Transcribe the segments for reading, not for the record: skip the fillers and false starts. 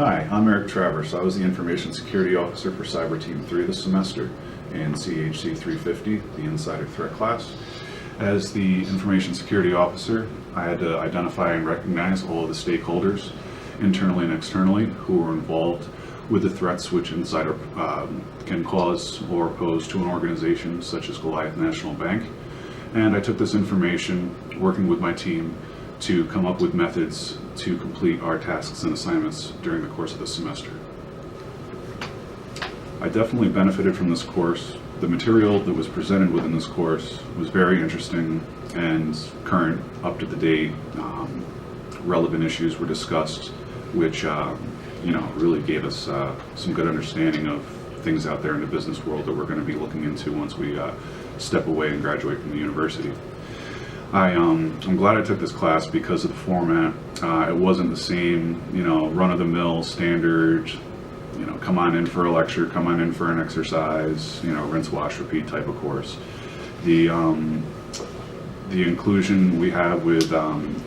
Hi, I'm Eric Travers. I was the Information Security Officer for Cyber Team 3 this semester in CEHC 350, the Insider Threat class. As the Information Security Officer, I had to identify and recognize all of the stakeholders, internally and externally, who were involved with the threats which Insider can cause or pose to an organization such as Goliath National Bank. And I took this information, working with my team, to come up with methods to complete our tasks and assignments during the course of the semester. I definitely benefited from this course. The material that was presented within this course was very interesting and current, up to the date. Relevant issues were discussed, which really gave us some good understanding of things out there in the business world that we're going to be looking into once we step away and graduate from the university. I'm glad I took this class because of the format. It wasn't the same, run-of-the-mill standard, come on in for a lecture, come on in for an exercise, rinse, wash, repeat type of course. The inclusion we have with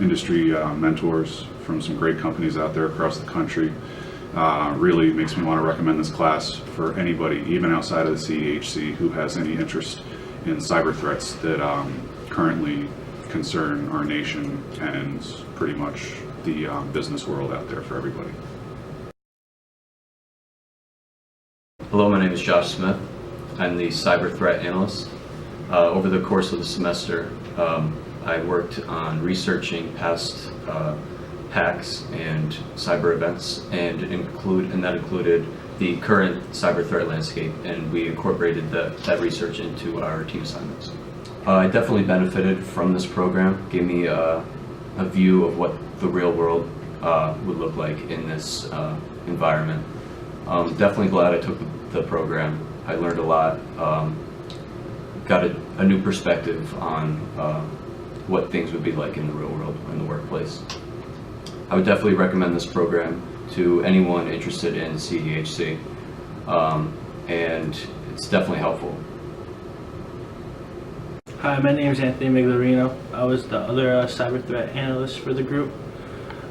industry mentors from some great companies out there across the country really makes me want to recommend this class for anybody, even outside of the CEHC, who has any interest in cyber threats that currently concern our nation and pretty much the business world out there for everybody. Hello, my name is Josh Smith. I'm the cyber threat analyst. Over the course of the semester, I worked on researching past hacks and cyber events, and that included the current cyber threat landscape, and we incorporated that research into our team assignments. I definitely benefited from this program. Gave me a view of what the real world would look like in this environment. Definitely glad I took the program. I learned a lot, got a new perspective on what things would be like in the real world, in the workplace. I would definitely recommend this program to anyone interested in CEHC, and it's definitely helpful. Hi, my name is Anthony Miglarino. I was the other cyber threat analyst for the group.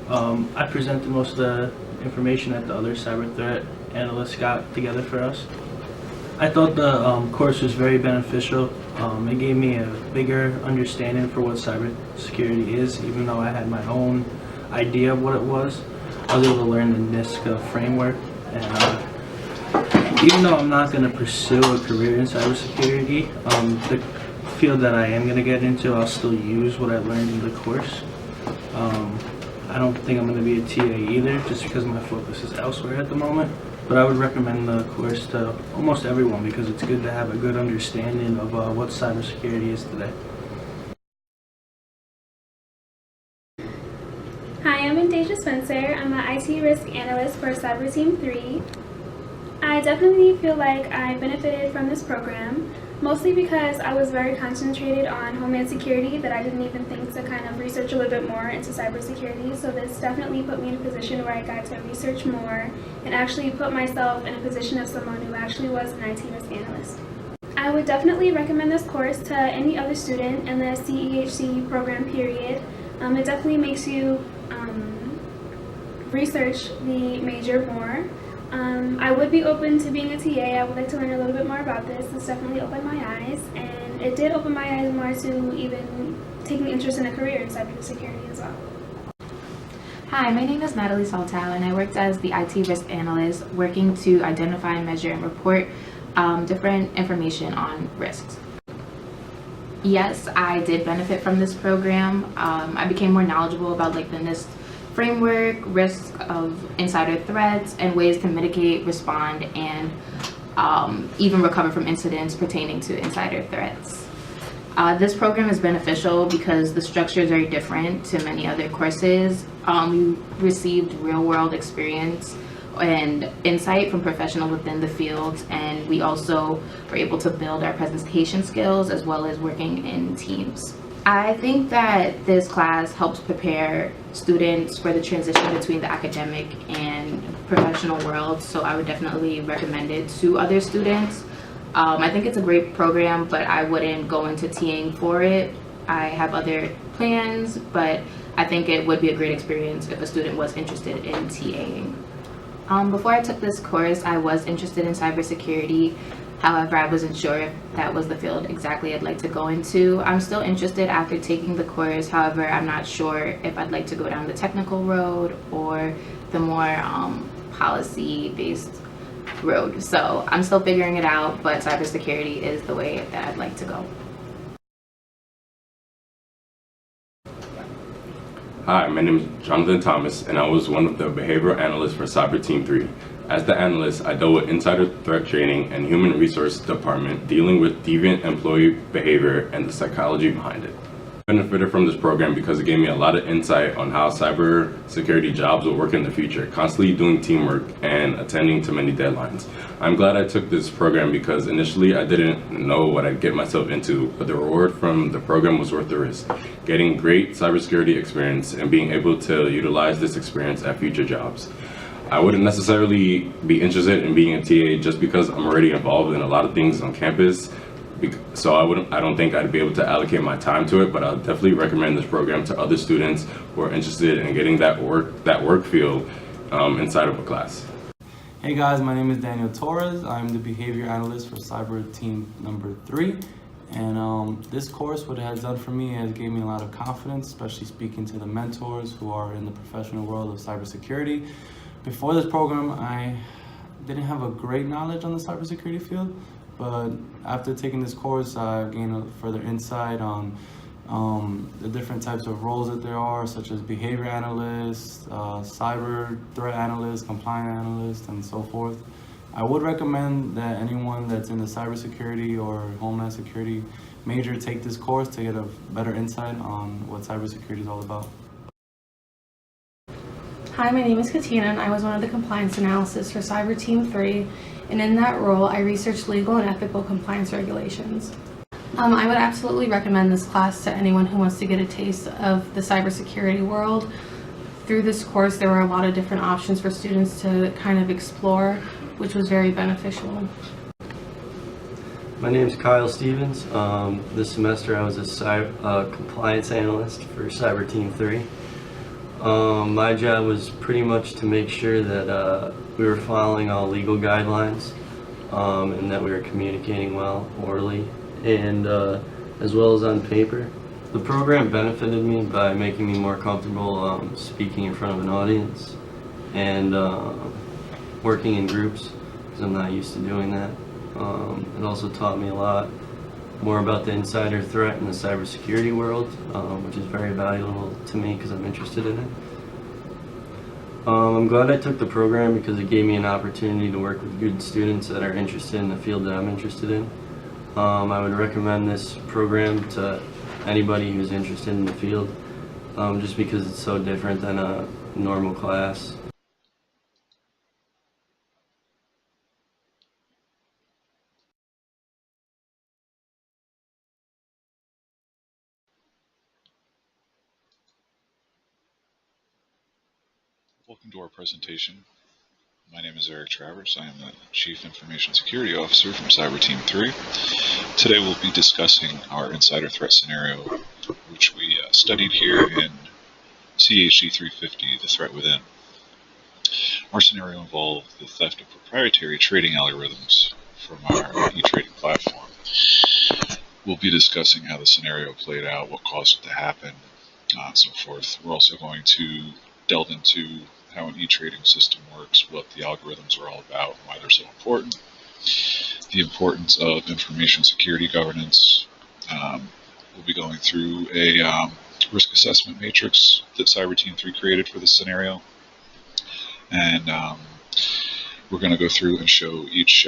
I presented most of the information that the other cyber threat analysts got together for us. I thought the course was very beneficial. It gave me a bigger understanding for what cybersecurity is, even though I had my own idea of what it was. I was able to learn the NIST framework, and even though I'm not going to pursue a career in cybersecurity, the field that I am going to get into, I'll still use what I learned in the course. I don't think I'm going to be a TA either, just because my focus is elsewhere at the moment. But I would recommend the course to almost everyone because it's good to have a good understanding of what cybersecurity is today. Hi, I'm Deja Spencer. I'm an IT risk analyst for Cyber Team 3. I definitely feel like I benefited from this program, mostly because I was very concentrated on Homeland Security that I didn't even think to kind of research a little bit more into cybersecurity. So this definitely put me in a position where I got to research more and actually put myself in a position of someone who actually was an IT risk analyst. I would definitely recommend this course to any other student in the CEHC program period. It definitely makes you research the major more. I would be open to being a TA. I would like to learn a little bit more about this. This definitely opened my eyes, and it did open my eyes more to even taking interest in a career in cybersecurity as well. Hi, my name is Natalie Saltow, and I worked as the IT risk analyst, working to identify, measure, and report different information on risks. Yes, I did benefit from this program. I became more knowledgeable about the NIST framework, risks of insider threats, and ways to mitigate, respond, and even recover from incidents pertaining to insider threats. This program is beneficial because the structure is very different to many other courses. We received real-world experience and insight from professionals within the field, and we also were able to build our presentation skills as well as working in teams. I think that this class helps prepare students for the transition between the academic and professional world, so I would definitely recommend it to other students. I think it's a great program, but I wouldn't go into TAing for it. I have other plans, but I think it would be a great experience if a student was interested in TAing. Before I took this course, I was interested in cybersecurity. However, I wasn't sure if that was the field exactly I'd like to go into. I'm still interested after taking the course. However, I'm not sure if I'd like to go down the technical road or the more policy-based road. So I'm still figuring it out, but cybersecurity is the way that I'd like to go. Hi, my name is Jonathan Thomas, and I was one of the behavioral analysts for Cyber Team 3. As the analyst, I dealt with insider threat training and human resource department dealing with deviant employee behavior and the psychology behind it. I benefited from this program because it gave me a lot of insight on how cyber security jobs will work in the future, constantly doing teamwork and attending to many deadlines. I'm glad I took this program because initially I didn't know what I'd get myself into, but the reward from the program was worth the risk. Getting great cybersecurity experience and being able to utilize this experience at future jobs. I wouldn't necessarily be interested in being a TA just because I'm already involved in a lot of things on campus. So I don't think I'd be able to allocate my time to it, but I'll definitely recommend this program to other students who are interested in getting that work feel inside of a class. Hey guys, my name is Daniel Torres. I'm the behavior analyst for Cyber Team number 3. And this course, what it has done for me, has gave me a lot of confidence, especially speaking to the mentors who are in the professional world of cybersecurity. Before this program, I didn't have a great knowledge on the cybersecurity field, but after taking this course, I gained a further insight on the different types of roles that there are, such as behavior analyst, cyber threat analyst, compliance analyst, and so forth. I would recommend that anyone that's in the cybersecurity or homeland security major take this course to get a better insight on what cybersecurity is all about. Hi, my name is Katina, and I was one of the compliance analysts for Cyber Team 3, and in that role, I researched legal and ethical compliance regulations. I would absolutely recommend this class to anyone who wants to get a taste of the cybersecurity world. Through this course, there were a lot of different options for students to kind of explore, which was very beneficial. My name is Kyle Stevens. This semester I was a compliance analyst for Cyber Team 3. My job was pretty much to make sure that we were following all legal guidelines and that we were communicating well, orally, and as well as on paper. The program benefited me by making me more comfortable speaking in front of an audience and working in groups, because I'm not used to doing that. It also taught me a lot more about the insider threat in the cybersecurity world, which is very valuable to me because I'm interested in it. I'm glad I took the program because it gave me an opportunity to work with good students that are interested in the field that I'm interested in. I would recommend this program to anybody who's interested in the field, just because it's so different than a normal class. Welcome to our presentation. My name is Eric Travers. I am the Chief Information Security Officer from Cyber Team 3. Today we'll be discussing our insider threat scenario, which we studied here in CEHC 350, the threat within. Our scenario involved the theft of proprietary trading algorithms from our e-trading platform. We'll be discussing how the scenario played out, what caused it to happen, and so forth. We're also going to delve into how an e-trading system works, what the algorithms are all about, and why they're so important, the importance of information security governance. We'll be going through a risk assessment matrix that Cyber Team 3 created for this scenario, and we're going to go through and show each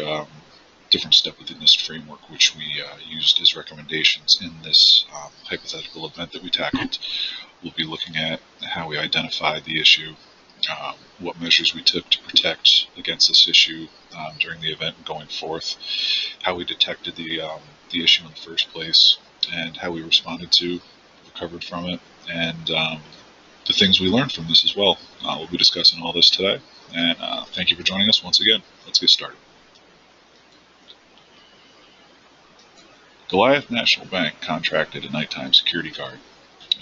different step within this framework, which we used as recommendations in this hypothetical event that we tackled. We'll be looking at how we identified the issue, what measures we took to protect against this issue during the event and going forth, how we detected the issue in the first place, and how we responded to, recovered from it, and the things we learned from this as well. We'll be discussing all this today, and thank you for joining us once again. Let's get started. Goliath National Bank contracted a nighttime security guard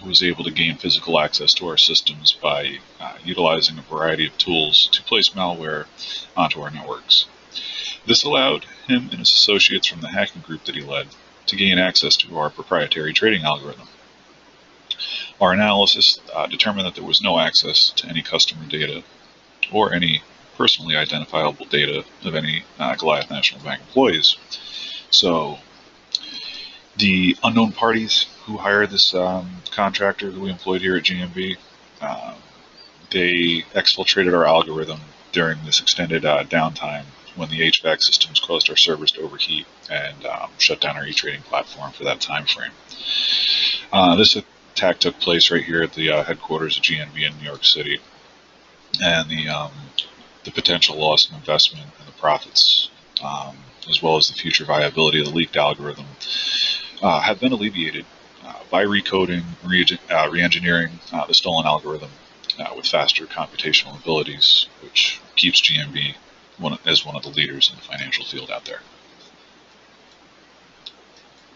was able to gain physical access to our systems by utilizing a variety of tools to place malware onto our networks. This allowed him and his associates from the hacking group that he led to gain access to our proprietary trading algorithm. Our analysis determined that there was no access to any customer data or any personally identifiable data of any Goliath National Bank employees. So the unknown parties who hired this contractor that we employed here at GMB, they exfiltrated our algorithm during this extended downtime when the HVAC systems caused our servers to overheat and shut down our e-trading platform for that time frame. This attack took place right here at the headquarters of GMB in New York City, and the potential loss of investment and the profits, as well as the future viability of the leaked algorithm, have been alleviated by recoding, re-engineering the stolen algorithm with faster computational abilities, which keeps GMB as one of the leaders in the financial field out there.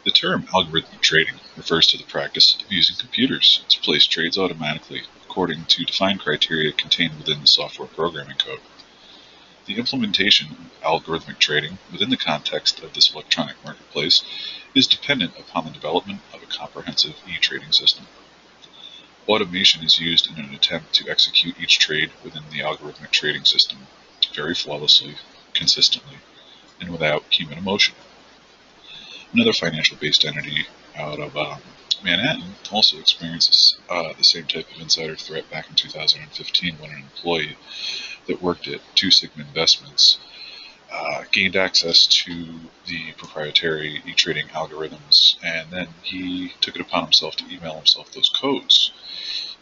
The term algorithmic trading refers to the practice of using computers to place trades automatically according to defined criteria contained within the software programming code. The implementation of algorithmic trading within the context of this electronic marketplace is dependent upon the development of a comprehensive e-trading system. Automation is used in an attempt to execute each trade within the algorithmic trading system very flawlessly, consistently, and without human emotion. Another financial-based entity out of Manhattan also experienced the same type of insider threat back in 2015 when an employee that worked at Two Sigma Investments gained access to the proprietary e-trading algorithms, and then he took it upon himself to email himself those codes.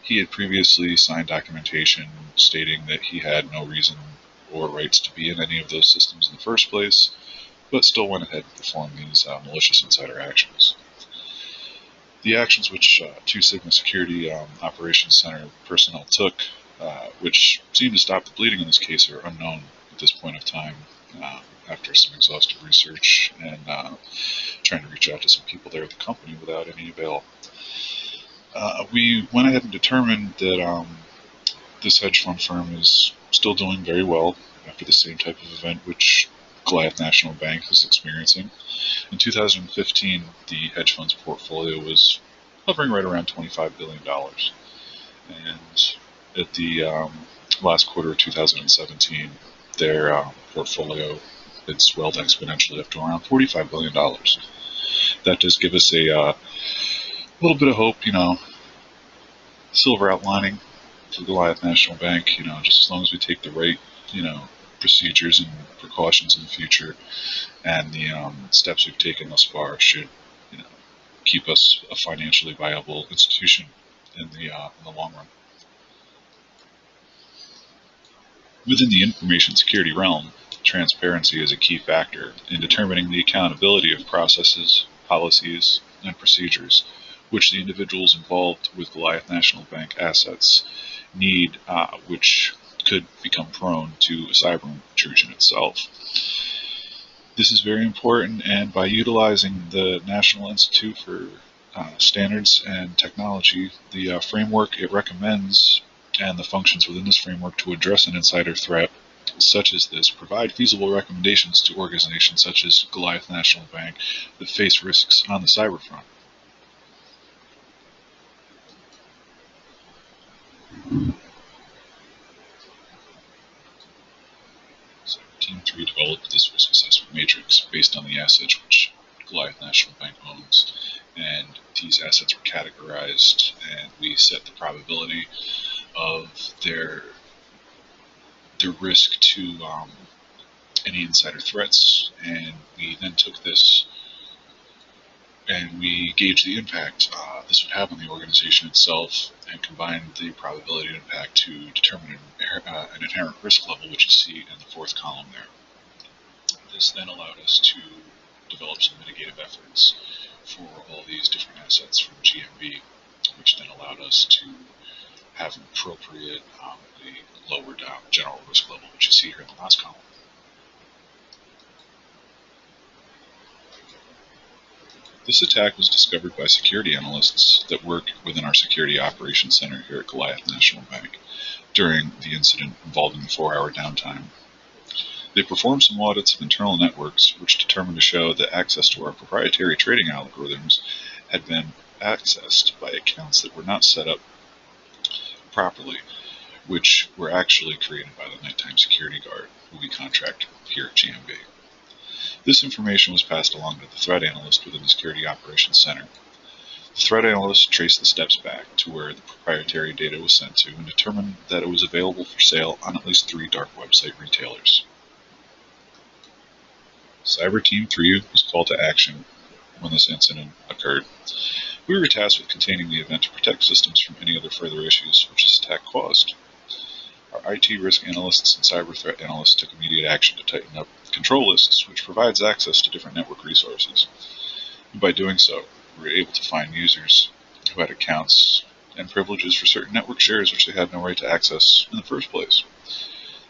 He had previously signed documentation stating that he had no reason or rights to be in any of those systems in the first place, but still went ahead and performed these malicious insider actions. The actions which Two Sigma Security Operations Center personnel took, which seemed to stop the bleeding in this case, are unknown at this point of time after some exhaustive research and trying to reach out to some people there at the company without any avail. We went ahead and determined that this hedge fund firm is still doing very well after the same type of event which Goliath National Bank is experiencing. In 2015, the hedge fund's portfolio was hovering right around $25 billion. And at the last quarter of 2017, their portfolio had swelled exponentially up to around $45 billion. That does give us a little bit of hope, silver outlining for Goliath National Bank, just as long as we take the right, procedures and precautions in the future, and the steps we've taken thus far should, keep us a financially viable institution in the long run. Within the information security realm, transparency is a key factor in determining the accountability of processes, policies, and procedures which the individuals involved with Goliath National Bank assets need, which could become prone to a cyber intrusion itself. This is very important, and by utilizing the National Institute for Standards and Technology, the framework it recommends and the functions within this framework to address an insider threat such as this provide feasible recommendations to organizations such as Goliath National Bank that face risks on the cyber front. So Team 3 developed this risk assessment matrix based on the assets which Goliath National Bank owns, and these assets were categorized, and we set the probability of their risk to any insider threats, and we then took this and we gauged the impact this would have on the organization itself and combined the probability of impact to determine an inherent risk level, which you see in the fourth column there. This then allowed us to develop some mitigative efforts for all these different assets from GMB, which then allowed us to have an appropriate, lower down general risk level, which you see here in the last column. This attack was discovered by security analysts that work within our Security Operations Center here at Goliath National Bank during the incident involving the 4-hour downtime. They performed some audits of internal networks which determined to show that access to our proprietary trading algorithms had been accessed by accounts that were not set up properly, which were actually created by the nighttime security guard who we contract here at GMB. This information was passed along to the threat analyst within the Security Operations Center. The threat analyst traced the steps back to where the proprietary data was sent to and determined that it was available for sale on at least 3 dark website retailers. Cyber Team 3 was called to action when this incident occurred. We were tasked with containing the event to protect systems from any other further issues which this attack caused. Our IT risk analysts and cyber threat analysts took immediate action to tighten up control lists, which provides access to different network resources. And by doing so, we were able to find users who had accounts and privileges for certain network shares which they had no right to access in the first place.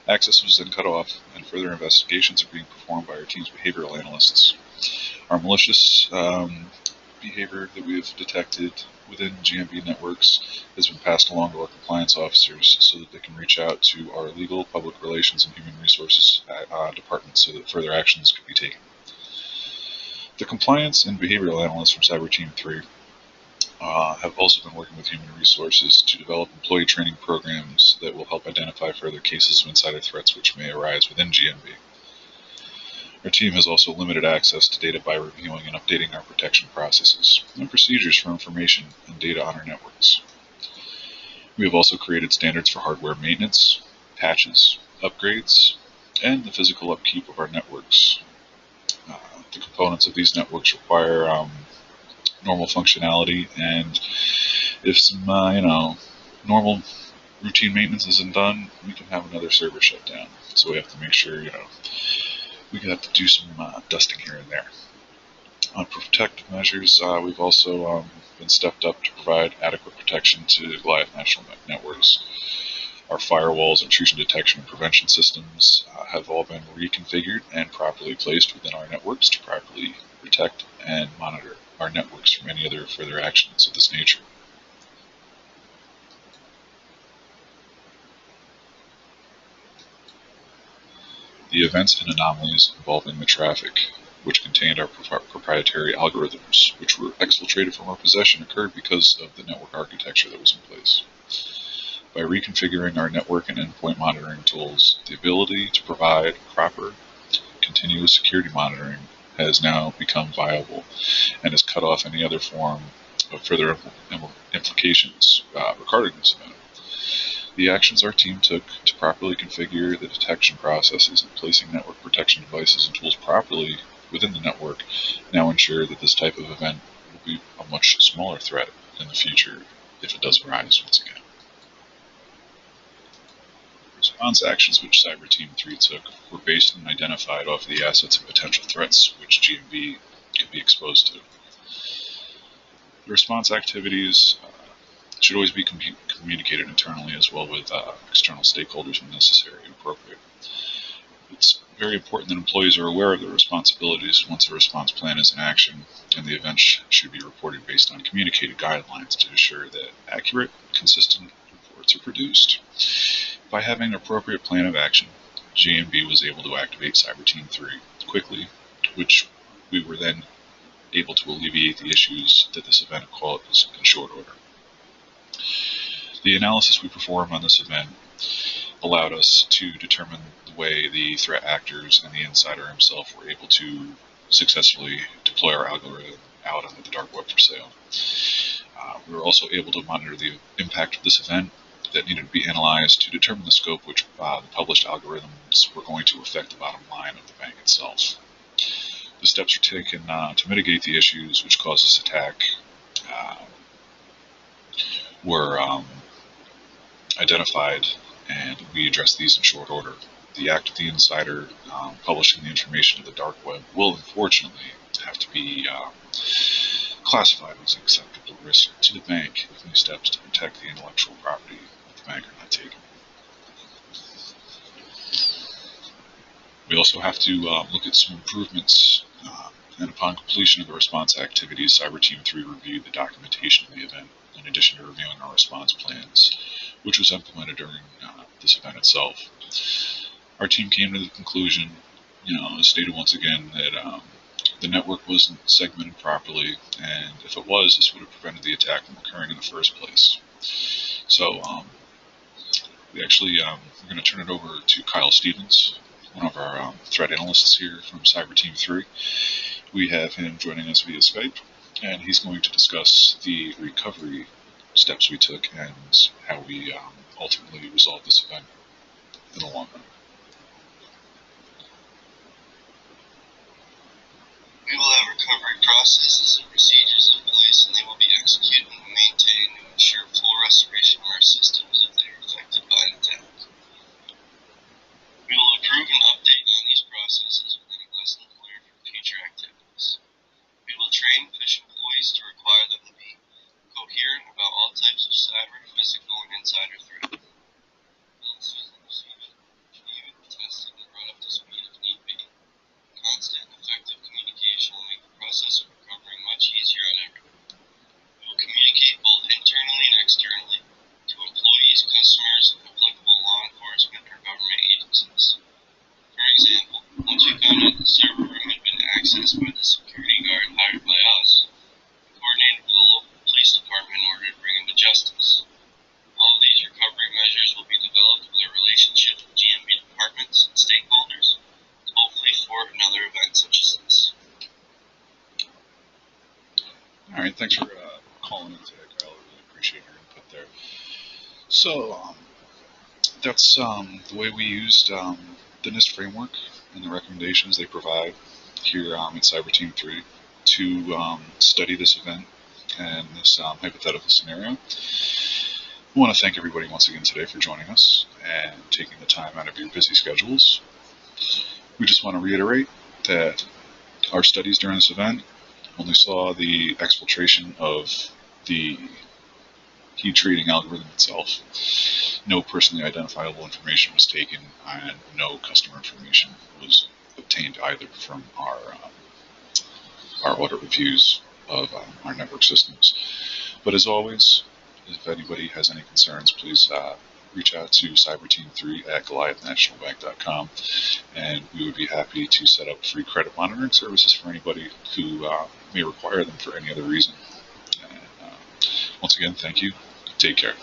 Access was then cut off, and further investigations are being performed by our team's behavioral analysts. Our malicious behavior that we have detected within GMB networks has been passed along to our compliance officers so that they can reach out to our legal, public relations, and human resources departments so that further actions can be taken. The compliance and behavioral analysts from Cyber Team 3 have also been working with human resources to develop employee training programs that will help identify further cases of insider threats which may arise within GMB. Our team has also limited access to data by reviewing and updating our protection processes and procedures for information and data on our networks. We have also created standards for hardware maintenance, patches, upgrades, and the physical upkeep of our networks. The components of these networks require normal functionality, and if some normal routine maintenance isn't done, we can have another server shut down. So we have to make sure we have to do some dusting here and there. On protective measures, we've also been stepped up to provide adequate protection to Goliath National networks. Our firewalls, intrusion detection, and prevention systems have all been reconfigured and properly placed within our networks to properly protect and monitor our networks from any other further actions of this nature. The events and anomalies involving the traffic, which contained our proprietary algorithms, which were exfiltrated from our possession, occurred because of the network architecture that was in place. By reconfiguring our network and endpoint monitoring tools, the ability to provide proper, continuous security monitoring has now become viable and has cut off any other form of further implications regarding this event. The actions our team took to properly configure the detection processes and placing network protection devices and tools properly within the network now ensure that this type of event will be a much smaller threat in the future if it does arise once again. Response actions which Cyber Team 3 took were based and identified off of the assets and potential threats which GMB could be exposed to. The response activities should always be communicated internally as well with external stakeholders when necessary and appropriate. It's very important that employees are aware of their responsibilities once a response plan is in action, and the event should be reported based on communicated guidelines to ensure that accurate, consistent reports are produced. By having an appropriate plan of action, GMB was able to activate Cyber Team 3 quickly, which we were then able to alleviate the issues that this event caused in short order. The analysis we performed on this event allowed us to determine the way the threat actors and the insider himself were able to successfully deploy our algorithm out onto the dark web for sale. We were also able to monitor the impact of this event that needed to be analyzed to determine the scope which the published algorithms were going to affect the bottom line of the bank itself. The steps were taken to mitigate the issues which caused this attack were identified, and we addressed these in short order. The act of the insider publishing the information to the dark web will unfortunately have to be classified as an acceptable risk to the bank if new steps to protect the intellectual property of the bank are not taken. We also have to look at some improvements And upon completion of the response activities, Cyber Team 3 reviewed the documentation of the event, in addition to reviewing our response plans, which was implemented during this event itself. Our team came to the conclusion, stated once again, that the network wasn't segmented properly, and if it was, this would have prevented the attack from occurring in the first place. So we actually, we're going to turn it over to Kyle Stevens, one of our threat analysts here from Cyber Team 3. We have him joining us via Skype, and he's going to discuss the recovery steps we took and how we ultimately resolved this event in the long run. We will have recovery processes and procedures in place, and they will be executed and maintained to ensure full restoration of our systems if they are affected by an attack. We will approve and update on these processes with any lessons learned from future activities. We will train and push employees to require them to be coherent about all types of cyber, physical, and insider threats. Policies and procedures should even be tested and brought up to speed if need be. Constant and effective communication will make the process of recovery much easier on everyone. We will communicate both internally and externally to employees, customers, and applicable law enforcement or government agencies. For example, once we found out the server room had been accessed by the security guard hired by us, we coordinated with the local police department in order to bring him to justice. All of these recovery measures will be developed with a relationship with GMB departments and stakeholders, hopefully for another event such as this. All right, thanks for calling in today, Kyle. I really appreciate your input there. So that's the way we used the NIST framework and the recommendations they provide here at Cyber Team 3 to study this event and this hypothetical scenario. I want to thank everybody once again today for joining us and taking the time out of your busy schedules. We just want to reiterate that our studies during this event only saw the exfiltration of the heat treating algorithm itself. No personally identifiable information was taken, and no customer information was obtained either from our audit reviews of our network systems. But as always, if anybody has any concerns, please reach out to Cyber Team 3 at GoliathNationalBank.com, and we would be happy to set up free credit monitoring services for anybody who may require them for any other reason. And, once again, thank you. Take care.